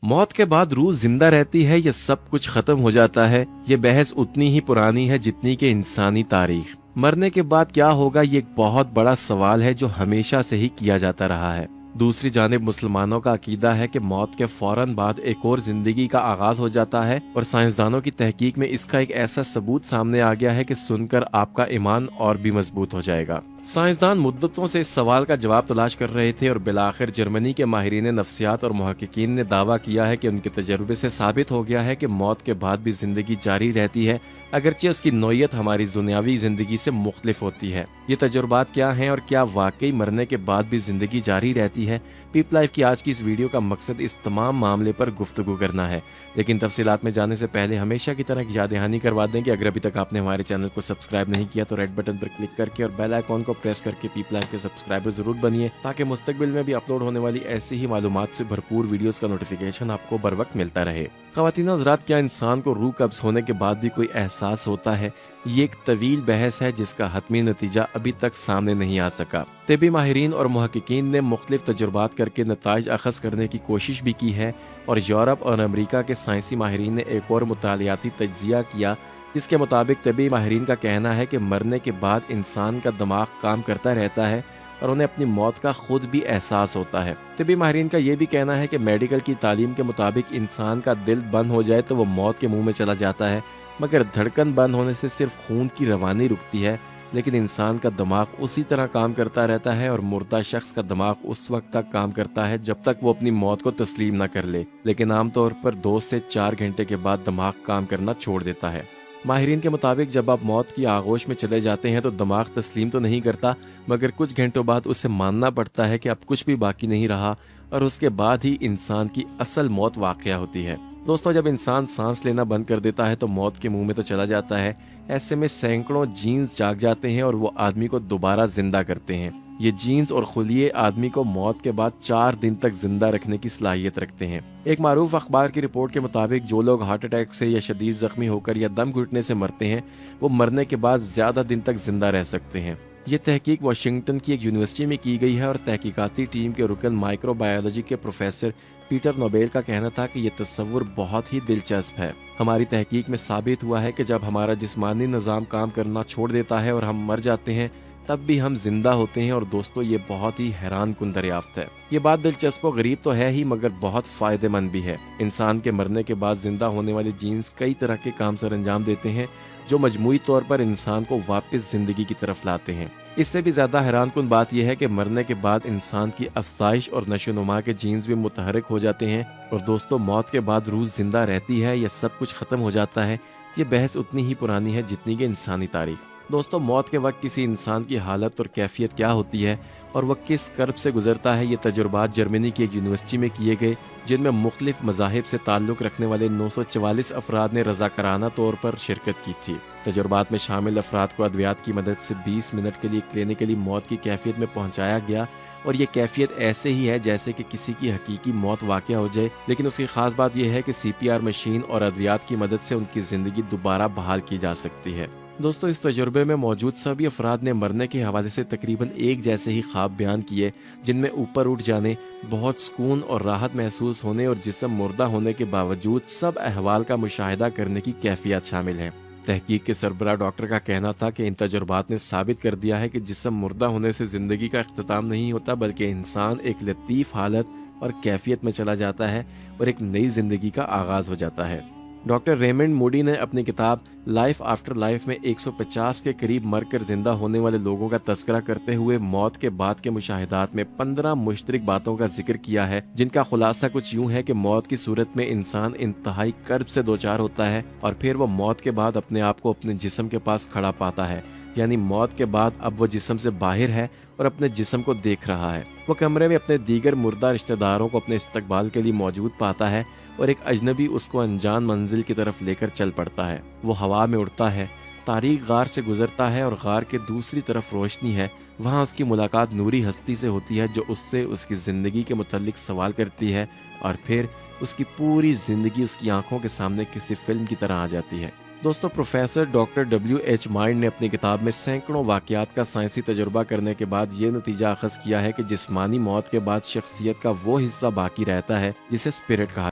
मौत के बाद रूह जिंदा रहती है या सब कुछ खत्म हो जाता है, ये बहस उतनी ही पुरानी है जितनी कि इंसानी तारीख। मरने के बाद क्या होगा, ये एक बहुत बड़ा सवाल है जो हमेशा से ही किया जाता रहा है। दूसरी जानिब मुसलमानों का अकीदा है कि मौत के फौरन बाद एक और जिंदगी का आगाज हो जाता है, और साइंसदानों की तहकीक में इसका एक ऐसा सबूत सामने आ गया है कि सुनकर आपका ईमान और भी मजबूत हो जाएगा। साइंसदान मुद्दतों से इस सवाल का जवाब तलाश कर रहे थे और बिलाखिर जर्मनी के माहिरीन नफ्सियात और मुहक्किकीन ने दावा किया है कि उनके तजर्बे से साबित हो गया है कि मौत के बाद भी जिंदगी जारी रहती है, अगरचे उसकी नौयत हमारी दुनियावी जिंदगी से मुख्तलिफ होती है। ये तजुर्बात क्या हैं और क्या वाकई मरने के बाद भी जिंदगी जारी रहती है? पीप लाइफ की आज की इस वीडियो का मकसद इस तमाम मामले पर गुफ्तगू करना है। लेकिन तफसीलात में जाने से पहले हमेशा की तरह एक याद दहानी करवा दें कि अगर अभी तक आपने हमारे चैनल को सब्सक्राइब नहीं किया तो रेड बटन पर क्लिक करके और बेल आइकॉन को प्रेस करके पीप लाइफ के सब्सक्राइबर जरूर बनिए, ताकि मुस्तकबिल में भी अपलोड होने वाली ऐसी ही मालूमात से भरपूर वीडियोस का नोटिफिकेशन आपको बर वक्त मिलता रहे। ख्वातीन हज़रात, क्या इंसान को रूह कब्ज होने के बाद भी कोई एहसास होता है? ये एक तवील बहस है जिसका हतमी नतीजा अभी तक सामने नहीं आ सका। तिबी माहिरीन और मुहक्किकीन ने मुख्तलिफ तजुर्बात करके नताइज अखज़ करने की कोशिश भी की है, और यूरोप और अमेरिका के साइंसी माहिरीन ने एक और मुतालियाती तज्जिया किया, जिसके मुताबिक तिबी माहिरीन का कहना है कि मरने के बाद इंसान का दिमाग काम करता रहता है और उन्हें अपनी मौत का खुद भी एहसास होता है। तिबी माहिरीन का ये भी कहना है कि मेडिकल की तालीम के मुताबिक इंसान का दिल बंद हो जाए तो वो मौत के मुंह में चला जाता है, मगर धड़कन बंद होने से सिर्फ खून की रवानी रुकती है, लेकिन इंसान का दिमाग उसी तरह काम करता रहता है, और मुर्दा शख्स का दिमाग उस वक्त तक काम करता है जब तक वो अपनी मौत को तस्लीम न कर ले, लेकिन आमतौर पर 2 से 4 घंटे के बाद दिमाग काम करना छोड़ देता है। माहिरीन के मुताबिक जब आप मौत की आगोश में चले जाते हैं तो दिमाग तस्लीम तो नहीं करता, मगर कुछ घंटों बाद उसे मानना पड़ता है कि अब कुछ भी बाकी नहीं रहा, और उसके बाद ही इंसान की असल मौत वाक़या होती है। दोस्तों, जब इंसान सांस लेना बंद कर देता है तो मौत के मुंह में तो चला जाता है। ऐसे में सैकड़ों जीन्स जाग जाते हैं और वो आदमी को दोबारा जिंदा करते हैं। ये जीन्स और खुलिये आदमी को मौत के बाद 4 दिन तक जिंदा रखने की सलाहियत रखते हैं। एक मारूफ अखबार की रिपोर्ट के मुताबिक जो लोग हार्ट अटैक से या शदीद जख्मी होकर या दम घुटने से मरते हैं, वो मरने के बाद ज्यादा दिन तक जिंदा रह सकते हैं। ये तहकीक वाशिंगटन की एक यूनिवर्सिटी में की गई है, और तहकीकाती टीम के रुकन माइक्रोबायोलॉजी के प्रोफेसर पीटर नोबेल का कहना था कि ये तस्वुर बहुत ही दिलचस्प है। हमारी तहकीक में साबित हुआ है कि जब हमारा जिस्मानी निज़ाम काम करना छोड़ देता है और हम मर जाते हैं, तब भी हम जिंदा होते हैं। और दोस्तों, ये बहुत ही हैरान कुन दरियाफ्त है। ये बात दिलचस्प और गरीब तो है ही, मगर बहुत फायदेमंद भी है। इंसान के मरने के बाद जिंदा होने वाले जीन्स कई तरह के काम सर अंजाम देते हैं, जो मजमूई तौर पर इंसान को वापस जिंदगी की तरफ लाते हैं। इससे भी ज्यादा हैरान कुन बात यह है कि मरने के बाद इंसान की अफसाइश और नशोनुमा के जीन्स भी मुतहरिक हो जाते हैं। और दोस्तों, मौत के बाद रूह जिंदा रहती है या सब कुछ खत्म हो जाता है, ये बहस उतनी ही पुरानी है जितनी कि इंसानी तारीख। दोस्तों, मौत के वक्त किसी इंसान की हालत और कैफियत क्या होती है और वह किस कर्ब से गुजरता है, ये तजुर्बात जर्मनी की एक यूनिवर्सिटी में किए गए, जिनमें मुख्तलिफ मज़ाहिब से ताल्लुक़ रखने वाले 944 अफराद ने रज़ाकाराना तौर पर शिरकत की थी। तजुर्बात में शामिल अफराद को अद्वियात की मदद से 20 मिनट के लिए क्लिनिकली मौत की कैफियत में पहुंचाया गया, और ये कैफियत ऐसे ही है जैसे कि किसी की हकीकी मौत वाक़या हो जाए, लेकिन उसकी खास बात यह है कि CPR मशीन और अद्वियात की मदद से उनकी ज़िंदगी दोबारा बहाल की जा सकती है। दोस्तों, इस तजुर्बे में मौजूद सभी अफराद ने मरने के हवाले से तकरीबन एक जैसे ही ख्वाब बयान किए, जिनमें ऊपर उठ जाने, बहुत सुकून और राहत महसूस होने और जिस्म मुर्दा होने के बावजूद सब अहवाल का मुशाहिदा करने की कैफियत शामिल है। तहकीक के सरबराह डॉक्टर का कहना था कि इन तजुर्बात ने साबित कर दिया है कि जिस्म मुर्दा होने से जिंदगी का इख्तिताम नहीं होता, बल्कि इंसान एक लतीफ़ हालत और कैफियत में चला जाता है और एक नई जिंदगी का आगाज हो जाता है। डॉक्टर रेमंड मूडी ने अपनी किताब लाइफ आफ्टर लाइफ में 150 के करीब मरकर जिंदा होने वाले लोगों का तस्करा करते हुए मौत के बाद के मुशाहिदात में 15 मुश्तरक बातों का जिक्र किया है, जिनका खुलासा कुछ यूं है कि मौत की सूरत में इंसान इंतहाई कर्ब से दोचार होता है, और फिर वो मौत के बाद अपने आप को अपने जिस्म के पास खड़ा पाता है। यानी मौत के बाद अब वो जिस्म से बाहर है और अपने जिस्म को देख रहा है। वो कमरे में अपने दीगर मुर्दा रिश्तेदारों को अपने इस्तकबाल के लिए मौजूद पाता है, और एक अजनबी उसको अनजान मंजिल की तरफ लेकर चल पड़ता है। वो हवा में उड़ता है, तारीक गार से गुजरता है, और गार के दूसरी तरफ रोशनी है। वहाँ उसकी मुलाकात नूरी हस्ती से होती है, जो उससे उसकी ज़िंदगी के मुतालिक सवाल करती है, और फिर उसकी पूरी ज़िंदगी उसकी आंखों के सामने किसी फिल्म की तरह आ जाती है। दोस्तों, प्रोफेसर डॉक्टर W.H. माइंड ने अपनी किताब में सैकड़ों वाक़यात का साइंसी तजुर्बा करने के बाद ये नतीजा अखज़ किया है कि जिस्मानी मौत के बाद शख्सियत का वो हिस्सा बाकी रहता है जिसे स्पिरिट कहा